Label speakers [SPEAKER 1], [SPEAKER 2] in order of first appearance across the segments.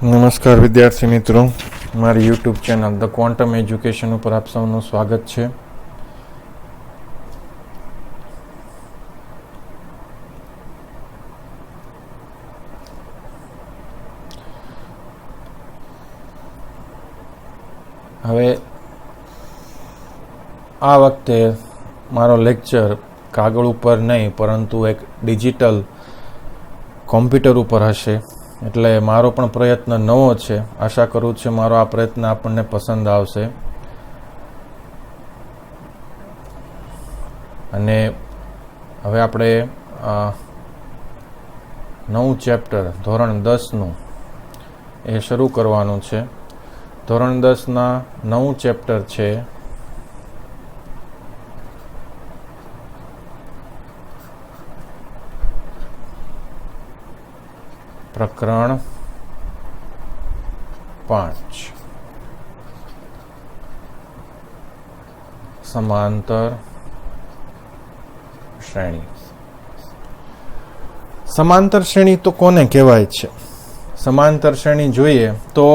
[SPEAKER 1] નમસ્કાર વિદ્યાર્થી મિત્રો, મારી YouTube channel the quantum education ઉપર આપ સૌનું સ્વાગત છે. હવે આ વખતે મારો લેક્ચર કાગળ ઉપર નહીં પરંતુ એક ડિજિટલ કોમ્પ્યુટર ઉપર હશે, એટલે મારો પણ પ્રયત્ન નવો છે. આશા કરું છું મારો આ પ્રયત્ન આપણને પસંદ આવશે. અને હવે આપણે નવું ચેપ્ટર ધોરણ 10નું એ શરૂ કરવાનું છે. ધોરણ 10ના નવું ચેપ્ટર છે પ્રકરણ 5 સમાંતર શ્રેણી. સમાંતર શ્રેણી તો કોને કહેવાય છે? સમાંતર શ્રેણી જોઈએ તો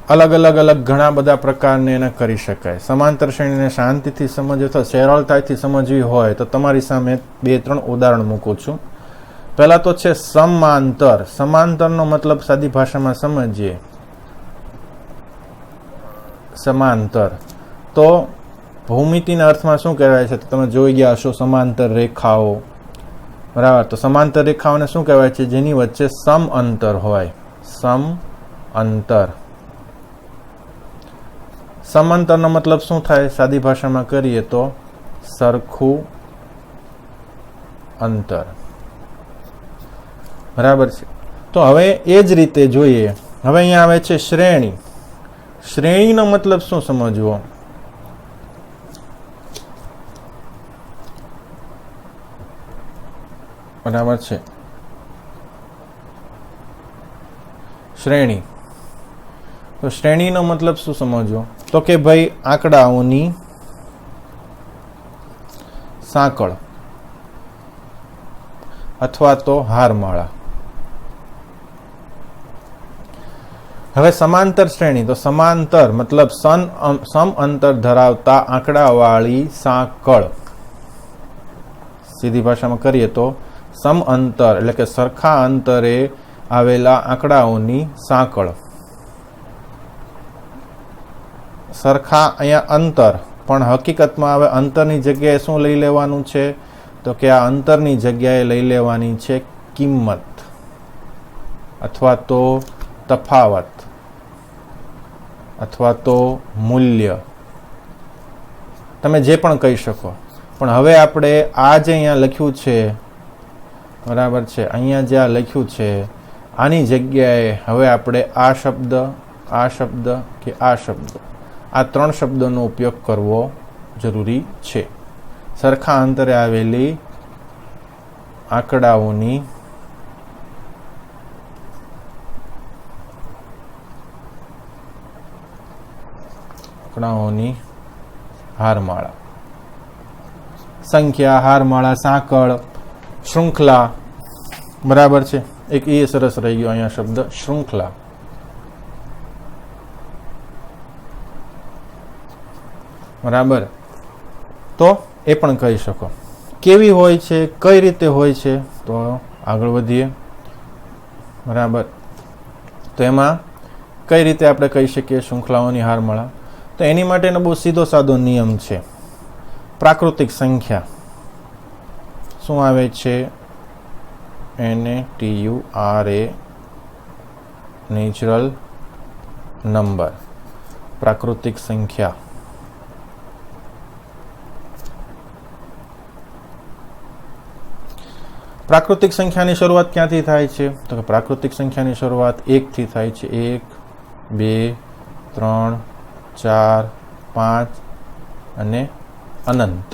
[SPEAKER 1] અલગ અલગ ઘણા બધા પ્રકારને એને કરી શકાય. સમાંતર શ્રેણીને શાંતિથી સમજો અથવા સરળતાથી સમજવી હોય તો તમારી સામે 2-3 ઉદાહરણ મૂકું છું. પહેલા તો છે સમાંતર. સમાંતરનો મતલબ સાદી ભાષામાં સમજીએ. સમાંતર તો ભૌમિતિના અર્થમાં શું કહેવાય છે? તો તમે જોઈ ગયા હશો સમાંતર રેખાઓ, બરાબર. તો સમાંતર રેખાઓને શું કહેવાય છે? જેની વચ્ચે સમ અંતર હોય. સમ અંતર. સમાંતરનો મતલબ શું થાય? સાદી ભાષામાં કરીએ તો સરખું અંતર, બરાબર છે. તો હવે એ જ રીતે જોઈએ. હવે અહીંયા આવે છે શ્રેણી. શ્રેણીનો મતલબ શું સમજવો? બરાબર છે. શ્રેણી. તો શ્રેણીનો મતલબ શું સમજવો? તો કે ભાઈ આંકડાઓની સાંકળ અથવા તો હારમાળા. હવે સમાંતર શ્રેણી તો સમાંતર મતલબ સમ અંતર ધરાવતા આંકડાવાળી સાંકળ. સીધી ભાષામાં કરીએ તો સમ અંતર એટલે કે સરખા અંતરે આવેલા આંકડાઓની સાંકળ. સરખા અહીંયા અંતર, પણ હકીકતમાં હવે અંતરની જગ્યાએ શું લઈ લેવાનું છે? તો કે આ અંતરની જગ્યાએ લઈ લેવાની છે કિંમત અથવા તો તફાવત અથવા તો મૂલ્ય, તમે જે પણ કહી શકો. પણ હવે આપણે આ જે અહીંયા લખ્યું છે, બરાબર છે, અહીંયા જે આ લખ્યું છે આની જગ્યાએ હવે આપણે આ શબ્દ, આ શબ્દ કે આ શબ્દ, આ 3 શબ્દોનો ઉપયોગ કરવો જરૂરી છે. સરખા અંતરે આવેલી આંકડાઓની હારમાળા. સંખ્યા, હારમાળા, સાંકળ, શૃંખલા, બરાબર છે. એક એ સરસ રહી ગયો અહીંયા શબ્દ શૃંખલા, બરાબર. તો એ પણ કહી શકો. કેવી હોય છે, કઈ રીતે હોય છે? તો આગળ વધીએ, બરાબર. તો એમાં કઈ રીતે આપણે કહી શકીએ શૃંખલાઓની હારમાળા? તો એની માટેનો બહુ સીધો સાદો નિયમ છે. પ્રાકૃતિક સંખ્યા શું આવે છે? NATURA, natural number. પ્રાકૃતિક સંખ્યા. પ્રાકૃતિક સંખ્યાની શરૂઆત ક્યાંથી થાય છે? તો કે પ્રાકૃતિક સંખ્યાની શરૂઆત 1 થી થાય છે. 1, 2, 3, 4, 5 અને અનંત.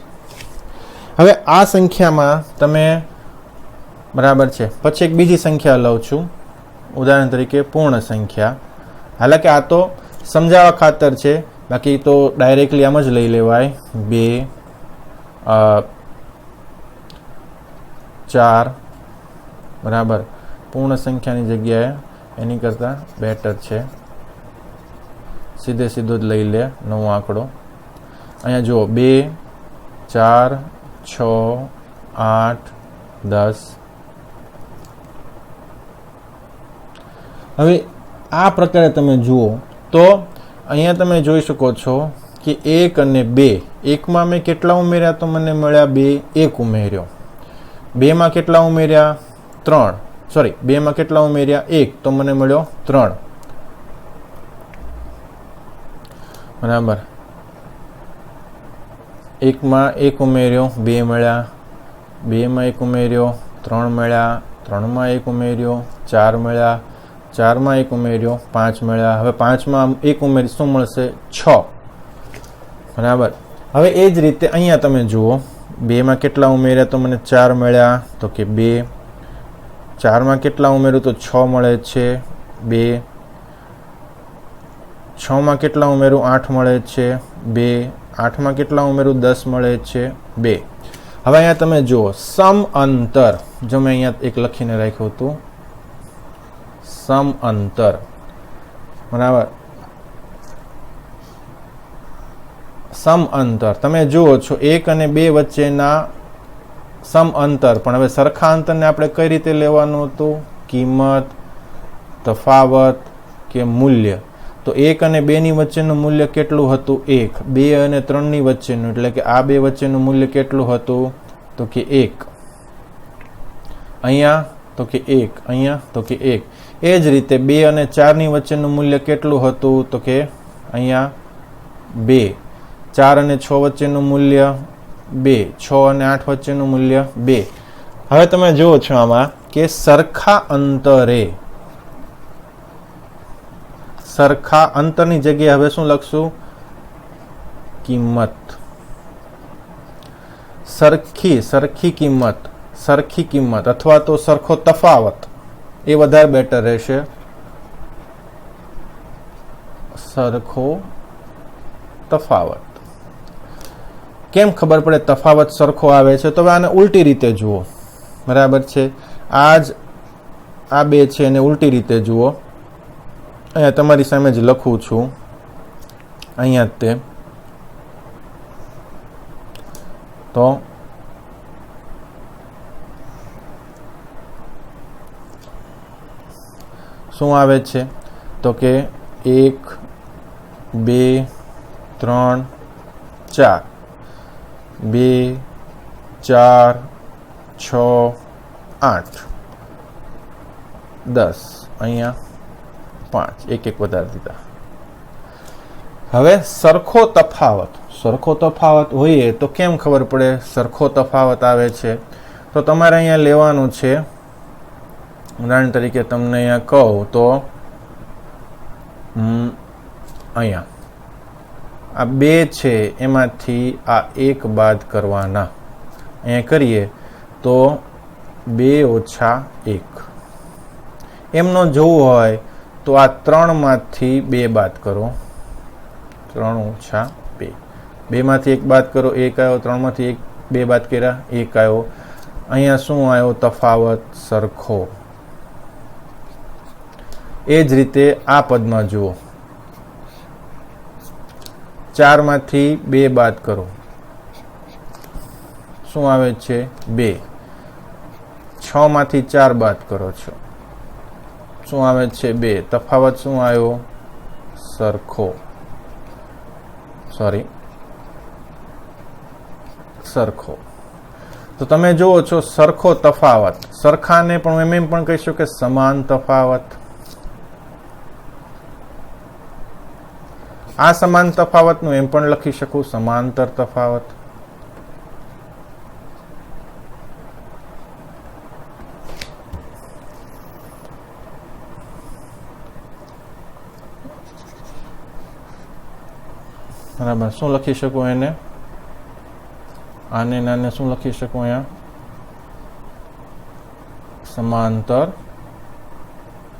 [SPEAKER 1] હવે આ સંખ્યામાં તમે, બરાબર છે, પછી એક બીજી સંખ્યા લઉં છું, ઉદાહરણ તરીકે પૂર્ણ સંખ્યા. હાલાકે આ તો સમજાવવા ખાતર છે, બાકી તો ડાયરેક્ટલી આમ જ લઈ લેવાય. 2, 4, બરાબર. પૂર્ણ સંખ્યાની જગ્યાએ एनी करता बेटर है। सीधे सीधो ज लई ले नवो आंकड़ो। अहींया जुओ 2 4 6 8 10। हवे आ प्रकारे तमे जुओ तो अहींया तमे जोई शको छो कि 1 અને 2 1 માં મેં કેટલા ઉમેર્યા તો મને મળ્યા 2 1 ઉમેર્યો 2 માં કેટલા ઉમેર્યા 3 સોરી 2 માં કેટલા ઉમેર્યા 1 તો મને મળ્યો 3 बराबर। 1 માં 1 ઉમેર્યો 2 મળ્યા 2 માં 1 ઉમેર્યો 3 મળ્યા 3 માં 1 ઉમેર્યો 4 મળ્યા 4 માં 1 ઉમેર્યો 5 મળ્યા। હવે 5 માં 1 ઉમેરી શું મળશે 6 बराबर। હવે એ જ રીતે અહીંયા તમે જુઓ 2 માં કેટલા ઉમેર્યા તો મને 4 મળ્યા તો કે 2 4 માં કેટલા ઉમેર્યું તો 6 મળે છે 2 6 માં કેટલા ઉમેર્યું 8 મળે છે 2 8 માં કેટલા ઉમેર્યું 10 મળે છે 2। હવે અહીંયા તમે જુઓ સમ અંતર જો મેં અહીંયા એક લખીને રાખ્યું હતું સમ અંતર બરાબર। सम अंतर तमे जुओ छो 1 અને 2 वच्चेना सम अंतर पण हवे सरखा अंतरने आपणे कई रीते लेवानुं हतुं किंमत तफावत के मूल्य। तो 1 અને 2 ની વચ્ચેનું મૂલ્ય કેટલું હતું 1 2 અને 3 ની વચ્ચેનું એટલે કે આ બે વચ્ચેનું મૂલ્ય કેટલું હતું તો કે 1 અહીંયા તો કે 1 અહીંયા તો કે 1। એ જ રીતે 2 અને 4 ની વચ્ચેનું મૂલ્ય કેટલું હતું તો કે અહીંયા 2 4 અને 6 વચ્ચેનું મૂલ્ય 2 6 અને 8 વચ્ચેનું મૂલ્ય 2। હવે તમે જુઓ છો આમાં કે સરખા અંતરે સરખા અંતરની જગ્યાએ હવે શું લખશું કિંમત સરખી કિંમત અથવા તો સરખો તફાવત એ વધારે બેટર રહેશે સરખો તફાવત। કેમ ખબર પડે તફાવત સરખો આવે છે તો આને ઉલટી રીતે જુઓ બરાબર છે। આ બે છે એને ઉલટી રીતે જુઓ અહીંયા તમારી સામે જ લખું છું અહીંયા તે તો શું આવે છે તો કે 1 2 3 4 2 4 6 8 10 અહીંયા 5 એક વધારે દીધા। હવે સરખો તફાવત હોય તો કેમ ખબર પડે સરખો તફાવત આવે છે તો તમારે અહીંયા લેવાનું છે ઉદાહરણ તરીકે તમને અહીંયા કહું તો અહીંયા આ 2 છે એમાંથી આ 1 બાદ કરવાના અહીંયા કરીએ તો 2 ઓછા 1 એમનો જોવું હોય તો આ 3 માંથી 2 બાદ કરો 3 ઓછા 2 2 માંથી 1 બાદ કરો 1 આવ્યો 3 માંથી 2 બાદ કર્યા 1 આવ્યો। અહીંયા શું આવ્યો તફાવત સરખો। એ જ રીતે આ પદમાં જુઓ 4 માંથી 2 બાદ કરો શું આવે છે 2 6 માંથી 4 બાદ કરો છો શું આવે છે 2 તફાવત શું આવ્યો સરખો તો તમે જુઓ છો સરખો તફાવત સરખાને પણ એમ પણ કહીશું કે સમાન તફાવત। આ સમાન તફાવતનું એમ પણ લખી શકું સમાંતર તફાવત। બરાબર શું લખી શકું એને આને નાને શું લખી શકું અહીંયા સમાંતર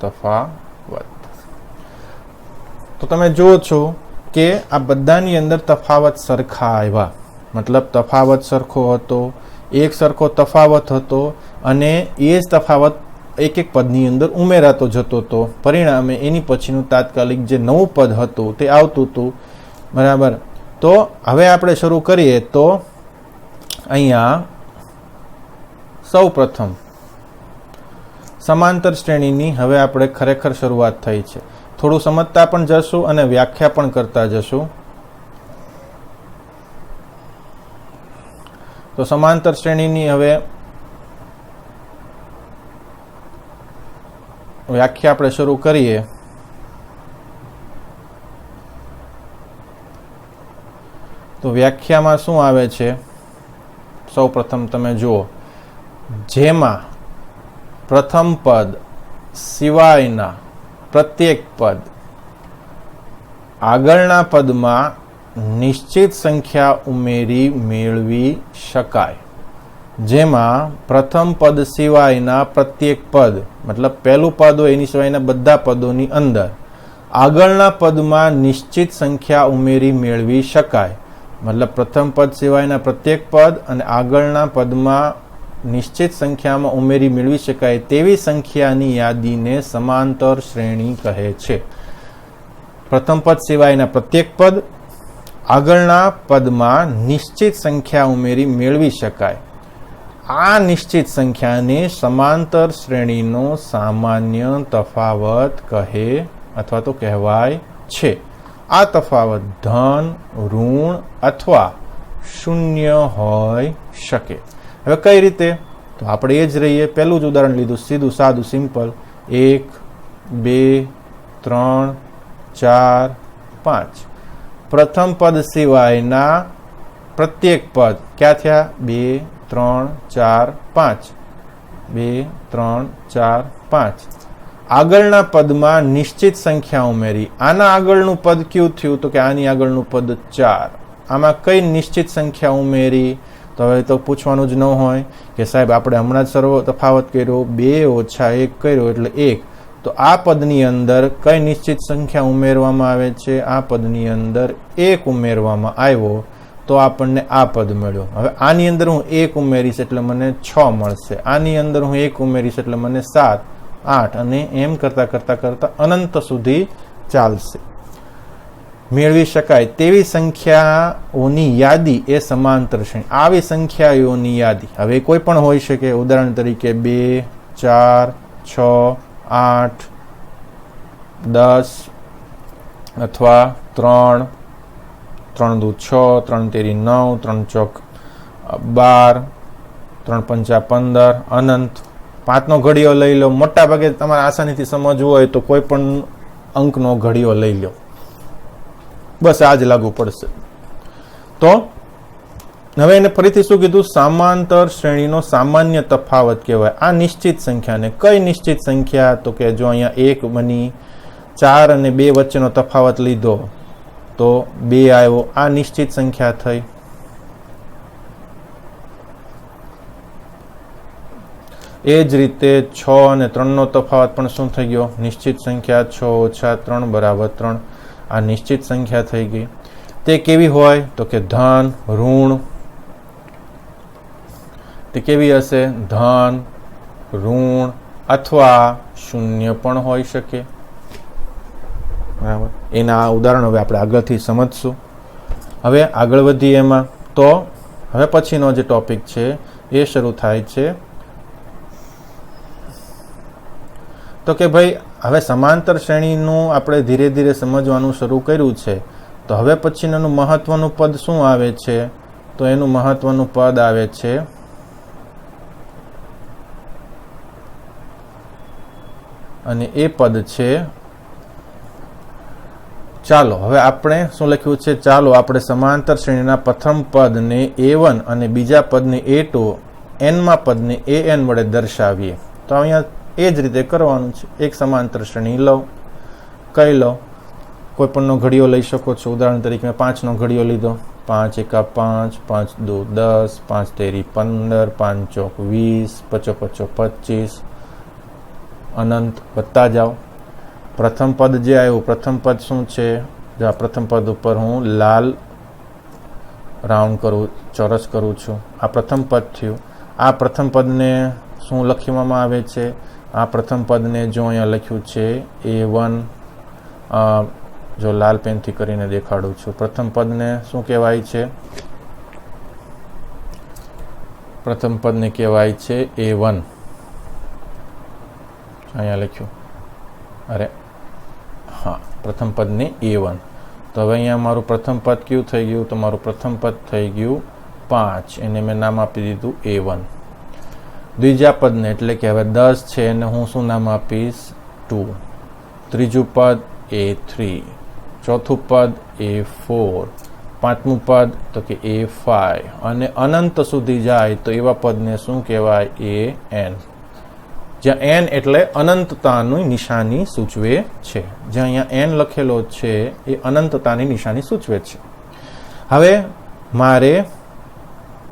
[SPEAKER 1] તફાવત। તો તમે જુઓ છો કે આ બધાની અંદર તફાવત સરખા આવ્યા મતલબ તફાવત સરખો હતો એક સરખો તફાવત હતો અને એ જ તફાવત એક એક પદની અંદર ઉમેરાતો જતો હતો, પરિણામે એની પછીનું તાત્કાલિક જે નવું પદ હતું તે આવતું હતું. બરાબર. તો હવે આપણે શરૂ કરીએ તો અહીંયા સૌ પ્રથમ સમાંતર શ્રેણીની હવે આપણે ખરેખર શરૂઆત થઈ છે. થોડું સમજતા પણ જશું અને વ્યાખ્યા પણ કરતા જશું. તો સમાંતર શ્રેણીની હવે વ્યાખ્યા આપણે શરૂ કરીએ. તો વ્યાખ્યામાં શું આવે છે? સૌ પ્રથમ તમે જુઓ, જેમાં પ્રથમ પદ સિવાયના પ્રત્યેક પદ આગળના પદમાં નિશ્ચિત સંખ્યા ઉમેરી મેળવી શકાય. જેમાં પ્રથમ પદ સિવાયના પ્રત્યેક પદ, મતલબ પહેલું પદ હોય એની સિવાયના બધા પદોની અંદર આગળના પદમાં નિશ્ચિત સંખ્યા ઉમેરી મેળવી શકાય. મતલબ પ્રથમ પદ સિવાયના પ્રત્યેક પદ અને આગળના પદમાં નિશ્ચિત સંખ્યામાં ઉમેરી મેળવી શકાય તેવી સંખ્યાની યાદીને સમાંતર શ્રેણી કહે છે. પ્રથમ પદ સિવાયના પ્રત્યેક પદ, આગળના પદમાં નિશ્ચિત સંખ્યા ઉમેરી મેળવી શકાય. આ નિશ્ચિત સંખ્યાને સમાંતર શ્રેણીનો સામાન્ય તફાવત કહે અથવા તો કહેવાય છે. આ તફાવત ધન, ઋણ અથવા શૂન્ય હોઈ શકે. હવે કઈ રીતે? તો આપણે એ જ રહીએ. પહેલું જ ઉદાહરણ લીધું, સીધું સાદું સિમ્પલ. 1, 2, 3, 4, 5. પ્રથમ પદ સિવાયના પ્રત્યેક પદ ક્યાં થયા? 2, 3, 4, 5. 2, 3, 4, 5. આગળના પદમાં નિશ્ચિત સંખ્યા ઉમેરી. આના આગળનું પદ કયું થયું? તો કે આની આગળનું પદ 4. આમાં કઈ નિશ્ચિત સંખ્યા ઉમેરી? તો હવે તો પૂછવાનું જ ન હોય કે સાહેબ આપણે હમણાં જ સર્વ તફાવત કર્યો, 2 ઓછા 1 કર્યો એટલે 1. તો આ પદની અંદર કઈ નિશ્ચિત સંખ્યા ઉમેરવામાં આવે છે? આ પદની અંદર 1 ઉમેરવામાં આવ્યો તો આપણને આ પદ મળ્યો. હવે આની અંદર હું 1 ઉમેરીશ એટલે મને 6 મળશે. આની અંદર હું 1 ઉમેરીશ એટલે મને 7, 8 અને એમ કરતા કરતા કરતા અનંત સુધી ચાલશે. મેળવી શકાય તેવી સંખ્યાઓની યાદી એ સમાંતર શ્રેણી. આવી સંખ્યાઓની યાદી હવે કોઈ પણ હોઈ શકે. ઉદાહરણ તરીકે 2, 4, 6, 8, 10 અથવા 3, 3 દુ 6, 3 તેરી 9, 3 ચોક 12, 3 પંચા 15, અનંત. 5નો ઘડિયો લઈ લો. મોટા ભાગે તમારે આસાનીથી સમજવું હોય તો કોઈ પણ અંકનો ઘડિયો લઈ લો, બસ આ જ લાગુ પડશે. તો હવે એને ફરીથી શું કીધું? સમાંતર શ્રેણીનો સામાન્ય તફાવત કહેવાય. આ નિશ્ચિત સંખ્યાને કઈ નિશ્ચિત સંખ્યા? તો કે જો અહીંયા 1 બની, 4 અને 2 વચ્ચેનો તફાવત લીધો તો 2 આવ્યો. આ નિશ્ચિત સંખ્યા થઈ. એ જ રીતે 6 અને 3નો તફાવત પણ શું થઈ ગયો? નિશ્ચિત સંખ્યા. 6 ઓછા 3 બરાબર 3. આ નિશ્ચિત સંખ્યા થઈ ગઈ. તે કેવી હોય? તો કે ધન, ઋણ. તે કેવી હશે? ધન, ઋણ અથવા શૂન્ય પણ હોઈ શકે. બરાબર. એના ઉદાહરણ હવે આપણે આગળથી સમજશું. હવે આગળ વધીએ એમાં. તો હવે પછીનો જે ટોપિક છે એ શરૂ થાય છે. તો કે ભાઈ હવે સમાંતર શ્રેણીનું આપણે ધીરે ધીરે સમજવાનું શરૂ કર્યું છે. તો હવે પછીનું મહત્વનું પદ શું આવે છે? તો એનું મહત્વનું પદ આવે છે અને એ પદ છે, ચાલો હવે આપણે શું લખ્યું છે? ચાલો આપણે સમાંતર શ્રેણીના પ્રથમ પદને a1 અને બીજા પદને a2, nમા પદને an વડે દર્શાવીએ. તો અહીંયા એ જ રીતે કરવાનું છે. એક સમાંતર શ્રેણી લો. કઈ લો? કોઈ પણનો ઘડિયો લઈ શકો છો. ઉદાહરણ તરીકે મેં 5નો ઘડિયો લીધો. 5 એકા 5, 5 દુ 10, 5 તેરી 15, 5 ચોક 20, 5 પચો 25, અનંત વધતા જાઓ. પ્રથમ પદ જે આવ્યું, પ્રથમ પદ શું છે? જો આ પ્રથમ પદ ઉપર હું લાલ રાઉન્ડ કરું, ચોરસ કરું છું. આ પ્રથમ પદ થયું. આ પ્રથમ પદને શું લખવામાં આવે છે? આ પ્રથમ પદને જો અહીંયા લખ્યું છે A1, જો લાલ પેનથી કરીને દેખાડું છું, પ્રથમ પદને શું કહેવાય છે? પ્રથમ પદને કહેવાય છે A1, અહીંયા લખ્યું, અરે હા, પ્રથમ પદને A1. તો હવે અહીંયા મારું પ્રથમ પદ કયું થઈ ગયું? તો મારું પ્રથમ પદ થઈ ગયું 5, એને મેં નામ આપી દીધું A1. બીજા પદને એટલે કે હવે 10 છે એને હું શું નામ આપીશ? 2. ત્રીજું પદ A3, ચોથું પદ A4, પાંચમું પદ તો કે A5, અને અનંત સુધી જાય તો એવા પદને શું કહેવાય? AN. જ્યાં n એટલે અનંતતાની નિશાની સૂચવે છે. જ્યાં અહીંયા n લખેલો છે એ અનંતતાની નિશાની સૂચવે છે. હવે મારે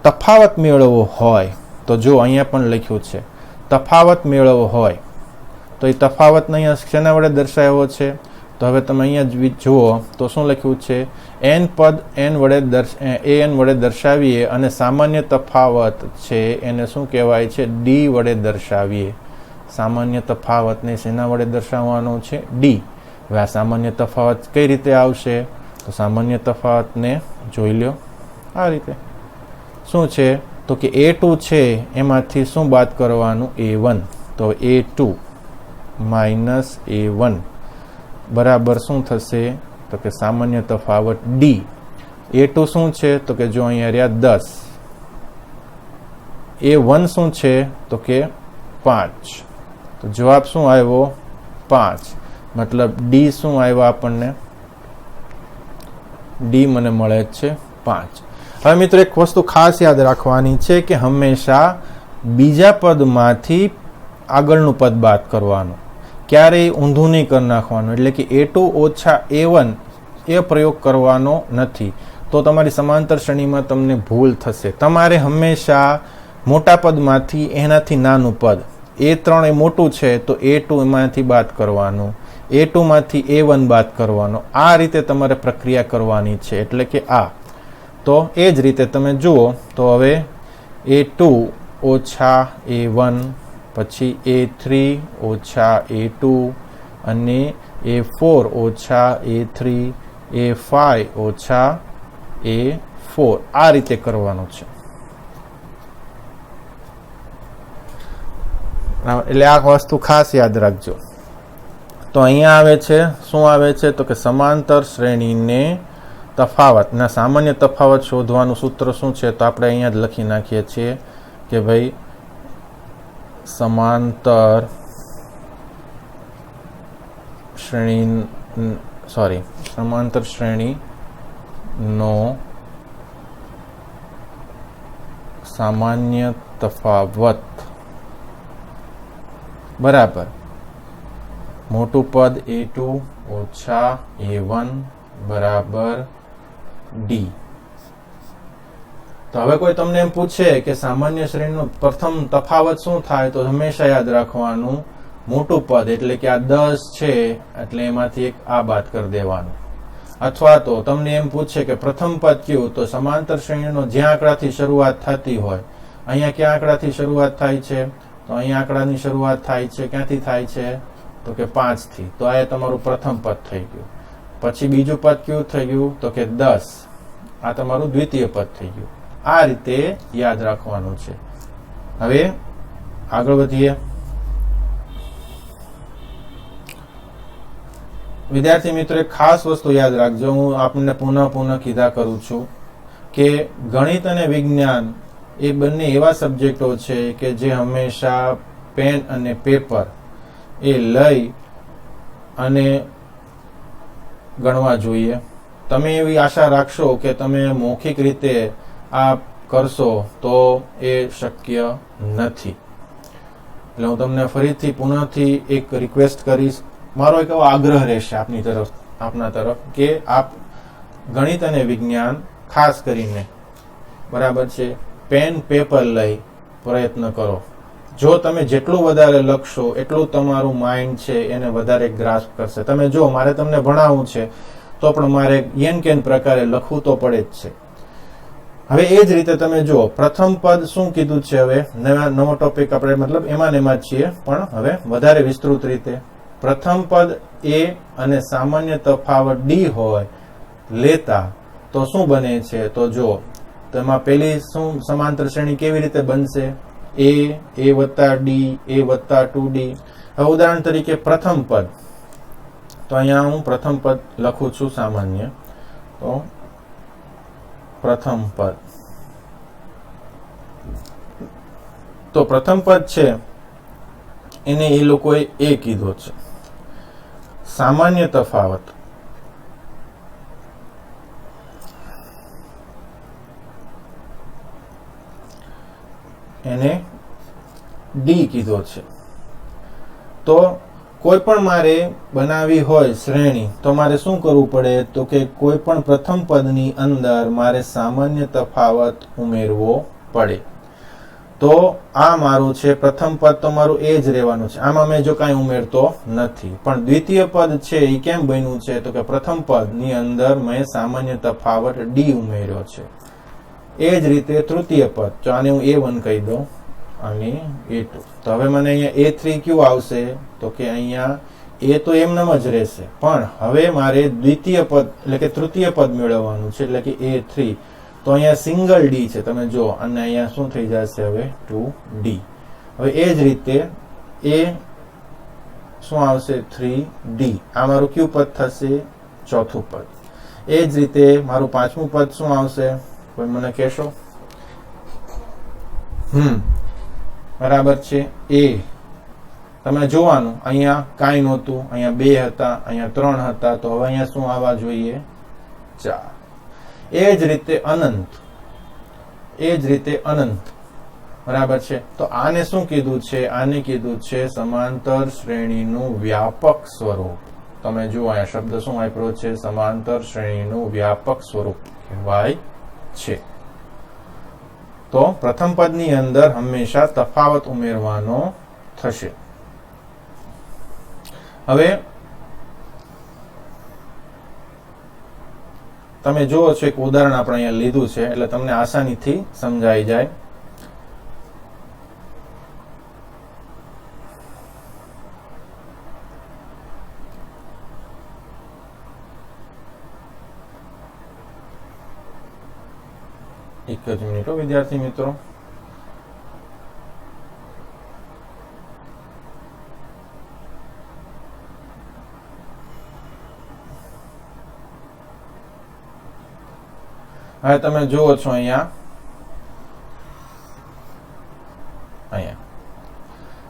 [SPEAKER 1] તફાવત મેળવવો હોય તો જો અહીંયા પણ લખ્યું છે તફાવત મેળવવો હોય તો એ તફાવતને અહીંયા શેના વડે દર્શાવ્યો છે? તો હવે તમે અહીંયા જુઓ તો શું લખ્યું છે? n પદ an વડે દર્શાવીએ અને સામાન્ય તફાવત છે એને શું કહેવાય છે? d વડે દર્શાવીએ. સામાન્ય તફાવતને શેના વડે દર્શાવવાનો છે? d. હવે આ સામાન્ય તફાવત કઈ રીતે આવશે? તો સામાન્ય તફાવતને જોઈ લો આ રીતે. શું છે? તો કે A2 છે એમાંથી શું બાદ કરવાનું? A1. તો A2 માઇનસ A1 બરાબર શું થશે? તો કે સામાન્ય તફાવત d. A2 શું છે? તો કે જો અહીંયા રહ્યા 10. A1 શું છે? તો કે 5. તો જવાબ શું આવ્યો? 5. મતલબ d શું આવ્યો આપણને? d મને મળે છે 5. હવે મિત્રો એક વસ્તુ ખાસ યાદ રાખવાની છે કે હંમેશા બીજા પદમાંથી આગળનું પદ બાદ કરવાનું, ક્યારેય ઊંધું નહીં કરી નાખવાનું. એટલે કે A2 ઓછા A1 એ પ્રયોગ કરવાનો નથી, તો તમારી સમાંતર શ્રેણીમાં તમને ભૂલ થશે. તમારે હંમેશા મોટા પદમાંથી એનાથી નાનું પદ, A3 એ મોટું છે તો A2 એમાંથી બાદ કરવાનું, A2 માંથી A1 બાદ કરવાનો. આ રીતે તમારે પ્રક્રિયા કરવાની છે. એટલે કે આ તો એ જ રીતે તમે જુઓ તો હવે A2 ઓછા A1, પછી A3 ઓછા A2 અને A4 ઓછા A3, A5 ઓછા A4 આ રીતે કરવાનું છે. એટલે આ વસ્તુ ખાસ યાદ રાખજો. તો અહીંયા આવે છે શું આવે છે? તો કે સમાંતર શ્રેણીને તફાવતના સામાન્ય તફાવત શોધવાનું સૂત્ર શું છે? તો આપણે અહીંયા જ લખી નાખીએ છીએ કે ભાઈ સમાંતર શ્રેણીનો સામાન્ય તફાવત બરાબર મોટું પદ A2 ઓછા A1 બરાબર d. તો હવે કોઈ તમને એમ પૂછે કે સામાન્ય શ્રેણીનો પ્રથમ તફાવત શું થાય? તો હંમેશા યાદ રાખવાનું મોટું પદ એટલે કે આ 10 છે એટલે એમાંથી એક આ બાદ કરી દેવાનું. અથવા તો તમને એમ પૂછે કે પ્રથમ પદ કયું? તો સમાંતર શ્રેણીનો જ્યાં આંકડાથી શરૂઆત થતી હોય, અહીંયા ક્યાં આંકડાથી શરૂઆત થાય છે? તો અહીંયા આંકડાની શરૂઆત થાય છે ક્યાંથી થાય છે? તો કે 5 થી. તો આ તમારું પ્રથમ પદ થઈ ગયું. પછી બીજું પદ કયું થઈ ગયું? તો કે 10. આ તમારું દ્વિતીય પદ થઈ ગયું. આ રીતે યાદ રાખવાનું છે. હવે આગળ વધીએ. વિદ્યાર્થી મિત્રો એક ખાસ વસ્તુ યાદ રાખજો, હું આપણને પુનઃ કીધા કરું છું કે ગણિત અને વિજ્ઞાન એ બંને એવા સબ્જેક્ટો છે કે જે હંમેશા પેન અને પેપર એ લઈ અને ગણવા જોઈએ. તમે એવી આશા રાખશો કે તમે મૌખિક રીતે આ કરશો તો એ શક્ય નથી. એટલે હું તમને ફરીથી પુનઃથી એક રિક્વેસ્ટ કરીશ, મારો એક એવો આગ્રહ રહેશે આપના તરફ કે આપ ગણિત અને વિજ્ઞાન ખાસ કરીને બરાબર છે પેન પેપર લઈ પ્રયત્ન કરો. જો તમે જેટલું વધારે લખશો એટલું તમારું માઇન્ડ છે એને વધારે ગ્રાસ્પ કરશે. તમે જો મારે તમને ભણાવવું છે તો પણ મારે યેન કેન પ્રકારે લખવું તો પડે જ છે. હવે એ જ રીતે તમે જુઓ પ્રથમ પદ શું કીધું છે, હવે નવો ટોપિક આપણે મતલબ એમાં ને એમાં જ છીએ, પણ હવે વધારે વિસ્તૃત રીતે પ્રથમ પદ એ અને સામાન્ય તફાવત ડી હોય લેતા તો શું બને છે, તો જો તેમાં પેલી શું સમાંતર શ્રેણી કેવી રીતે બનશે, એ વત્તા ડી, એ વત્તા 2d. હવે ઉદાહરણ તરીકે પ્રથમ પદ, તો અહીંયા હું પ્રથમ પદ લખું છું સામાન્ય, તો પ્રથમ પદ, તો પ્રથમ પદ છે એને એ લોકોએ એ કીધો છે. સામાન્ય તફાવત એને ડી કીધો છે. તો કોઈ પણ મારે બનાવવી હોય શ્રેણી તો મારે શું કરવું પડે, તો કે કોઈ પણ પ્રથમ પદની અંદર મારે સામાન્ય તફાવત ઉમેરવો પડે. તો આ મારું છે પ્રથમ પદ, તો મારું એ જ રહેવાનું છે, આમાં મેં જો કાંઈ ઉમેરતો નથી. પણ દ્વિતીય પદ છે એ કેમ બન્યું છે, તો કે પ્રથમ પદની અંદર મેં સામાન્ય તફાવત ડી ઉમેર્યો છે. એ જ રીતે તૃતીય પદ, જો આને હું A1 કહી દઉં અને A2, તો હવે મને અહીંયા A3 ક્યુ આવશે, તો કે અહીંયા એ તો એમનેમ જ રહેશે, પણ હવે મારે દ્વિતીય પદ એટલે કે તૃતીય પદ મેળવવાનું છે, એટલે કે A3. તો અહીંયા સિંગલ ડી છે, તમે જો, અને અહીંયા શું થઈ જશે હવે 2d. હવે એ જ રીતે એ શું આવશે 3d, આ મારું કયું પદ થશે, ચોથું પદ. એ જ રીતે મારું પાંચમું પદ શું આવશે, કોઈ મને કહેશો? બરાબર છે, એ તમે જોવાનું અહીંયા કાંઈ નહોતું, અહીંયા 2 હતા, અહીંયા 3 હતા, તો હવે અહીંયા શું આવવા જોઈએ, 4. એ જ રીતે અનંત, એ જ રીતે અનંત. બરાબર છે, તો આને શું કીધું છે, આને કીધું છે સમાંતર શ્રેણીનું વ્યાપક સ્વરૂપ. તમે જુઓ અહીંયા શબ્દ શું વાપર્યો છે, સમાંતર શ્રેણીનું વ્યાપક સ્વરૂપ કહેવાય છે. તો પ્રથમ પદની અંદર હંમેશા તફાવત ઉમેરવાનો થશે. હવે તમે જુઓ છો એક ઉદાહરણ આપણે અહીંયા લીધું છે, એટલે તમને આસાનીથી સમજાઈ જાય. એક જ મિનિટ વિદ્યાર્થી મિત્રો. હવે તમે જુઓ છો અહીંયા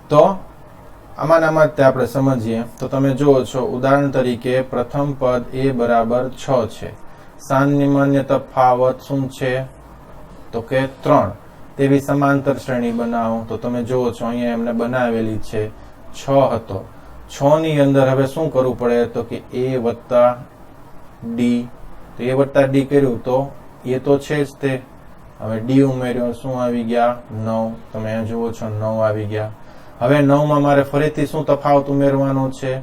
[SPEAKER 1] તો આમાં તે આપણે સમજીએ. તો તમે જુઓ છો ઉદાહરણ તરીકે પ્રથમ પદ એ બરાબર 6 છે, સામાન્ય તફાવત શું છે, તો કે 3. તેવી સમાંતર શ્રેણી બનાવો. તો તમે જુઓ છો અહીંયા એમને બનાવેલી છે, 6 હતો, 6 ની અંદર હવે શું કરવું પડે, તો કે a વત્તા ડી. તો a વત્તા ડી કર્યું તો એ તો છે જ તે, હવે ડી ઉમેર્યો, શું આવી ગયા 9. તમે અહીંયા જુઓ છો 9 આવી ગયા. હવે 9 માં મારે ફરીથી શું તફાવત ઉમેરવાનો છે,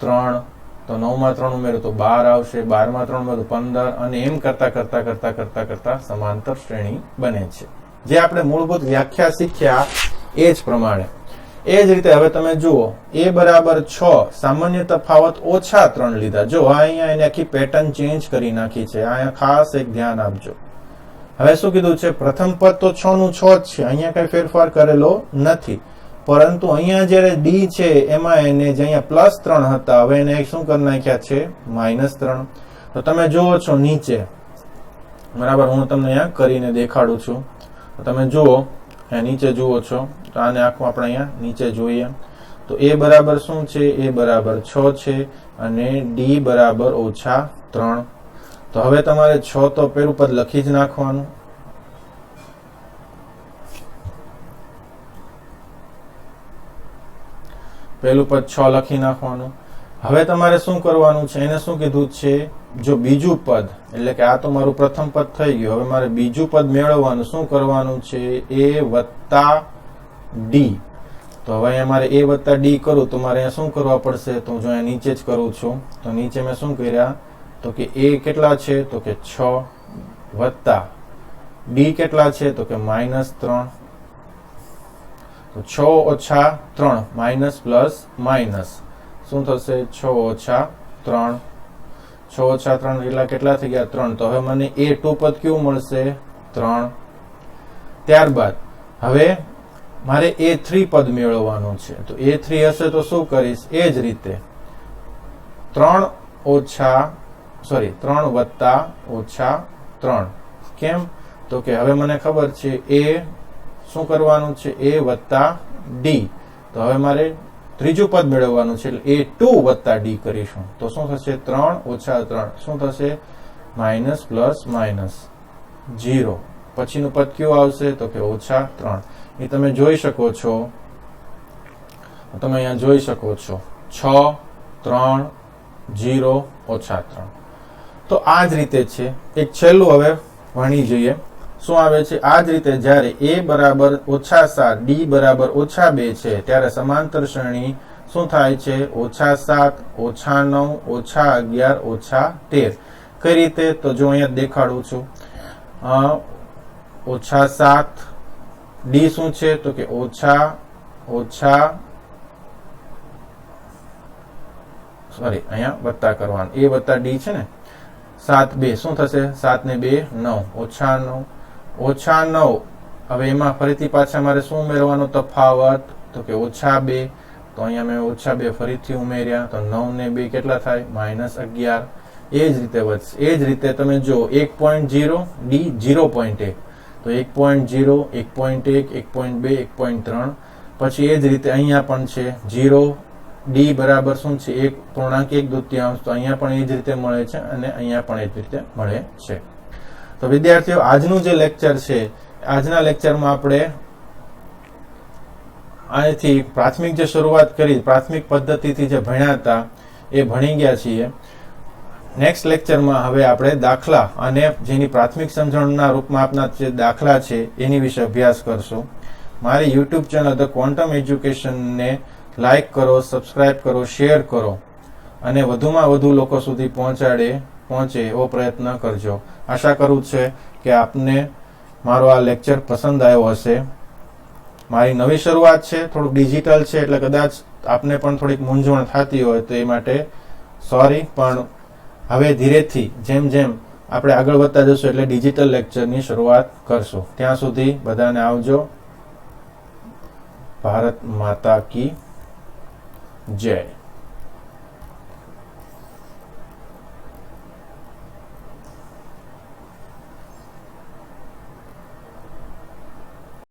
[SPEAKER 1] 3. તો 9 માં 3 ઉમેરો તો 12 આવશે, 12 માં 3 ઉમેરો 15, અને એમ કરતા કરતા કરતા કરતા કરતા સમાંતર શ્રેણી બને છે, જે આપણે મૂળભૂત વ્યાખ્યા શીખ્યા એ જ પ્રમાણે. એ જ રીતે હવે તમે જુઓ એ બરાબર 6, સામાન્ય તફાવત ઓછા 3 લીધા. જો અહીંયા એને આખી પેટર્ન ચેન્જ કરી નાખી છે, અહીંયા ખાસ એક ધ્યાન આપજો. હવે શું કીધું છે, પ્રથમ પદ તો 6 નું 6 જ છે, અહીંયા કઈ ફેરફાર કરેલો નથી, પરંતુ અહીંયા જયારે ડી છે એમાં એને જે અહીંયા +3 હતા, હવે એને શું કરી નાખ્યા છે, -3. તો તમે જુઓ છો નીચે, બરાબર, હું તમને અહીંયા કરીને દેખાડું છું. તો તમે જુઓ નીચે જુઓ છો, તો આને આખું આપણે અહીંયા નીચે જોઈએ. તો એ બરાબર શું છે, એ બરાબર 6 છે, અને ડી બરાબર -3. તો હવે તમારે 6 તો પેલું પદ લખી જ નાખવાનું. પેલું પદ 6 લખી નાખવાનું. હવે તમારે શું કરવાનું છે, એને શું કીધું છે, જો બીજું પદ, એટલે કે આ તો મારું પ્રથમ પદ થઈ ગયું, હવે મારે બીજું પદ મેળવવાનું, શું કરવાનું છે, a વત્તા ડી. તો હવે અહીંયા મારે a વત્તા ડી કરું તો મારે અહીંયા શું કરવા પડશે, તો જો અહીંયા નીચે જ કરું છું, તો નીચે મેં શું કર્યા, તો કે a કેટલા છે, તો કે 6 વત્તા ડી કેટલા છે તો કે -3. તો 6 ઓછા 3 માઇનસ પ્લસ માઇનસ શું થશે 6 ઓછા 3. 6 ઓછા 3 એટલા કેટલા થઈ ગયા 3. તો હવે મને A2 પદ કેવું મળશે 3. ત્યારબાદ હવે મારે A3 પદ મેળવવાનું છે. તો A3 હશે તો શું કરીશ એ જ રીતે 3 વત્તા ઓછા 3. કેમ તો કે હવે મને ખબર છે A શું કરવાનું છે A વત્તા D. તો હવે મારે ત્રીજું પદ મેળવવાનું છે એટલે A2 વત્તા D કરીશું. તો શું થશે 3 ઓછા 3 શું થશે માઇનસ પ્લસ માઇનસ 0. પછીનું પદ કયું આવશે તો કે ઓછા 3. એ તમે જોઈ શકો છો. તમે અહીંયા જોઈ શકો છો 6 3 0 ઓછા 3. તો આ જ રીતે છે. એક છેલ્લું હવે ભણી જોઈએ શું આવે છે. આ જ રીતે જ્યારે A બરાબર -7 D બરાબર -2 છે ત્યારે સમાંતર શ્રેણી શું થાય છે -7 -9 -11 -13. કઈ રીતે તો જો અહીંયા દેખાડું છું. -7 D શું છે તો કે અહીંયા વત્તા કરવાનું A વત્તા D છે ને 7 2 શું થશે 7 ને 2 9 -9 હવે એમાં ફરીથી પાછા મારે શું ઉમેરવાનો તફાવત તો કે -2. તો અહીંયા મેં -2 ફરીથી ઉમેર્યા તો 9 ને 2 કેટલા થાય -11. એ જ રીતે વધશે. એ જ રીતે તમે જો 1.0 D 0.1 તો 1.0 1.1 1.2 1.3 પછી એ જ રીતે અહીંયા પણ છે 0 D બરાબર શું છે 1.1 તો અહીંયા પણ એ જ રીતે મળે છે અને અહીંયા પણ એ જ રીતે મળે છે. તો વિદ્યાર્થીઓ આજનું જે લેક્ચર છે આજના લેક્ચરમાં આપણે આથી પ્રાથમિક જે શરૂઆત કરી પ્રાથમિક પદ્ધતિથી જે ભણ્યા હતા એ ભણી ગયા છીએ. નેક્સ્ટ લેક્ચરમાં હવે આપણે દાખલા અને જેની પ્રાથમિક સમજણના રૂપમાં આપના જે દાખલા છે એની વિશે અભ્યાસ કરશું. મારી યુટ્યુબ ચેનલ ધ ક્વોન્ટમ એજ્યુકેશનને લાઈક કરો, સબસ્ક્રાઇબ કરો, શેર કરો અને વધુમાં વધુ લોકો સુધી પહોંચે એવો પ્રયત્ન કરજો. આશા કરું છે કે આપને મારો આ લેક્ચર પસંદ આવ્યો હશે. મારી નવી શરૂઆત છે, થોડુંક ડિજિટલ છે એટલે કદાચ આપને પણ થોડીક મૂંઝવણ થતી હોય તો એ માટે સોરી. પણ હવે ધીરેથી જેમ જેમ આપણે આગળ વધતા જશું એટલે ડિજિટલ લેક્ચરની શરૂઆત કરશું. ત્યાં સુધી બધાને આવજો. ભારત માતા કી જય.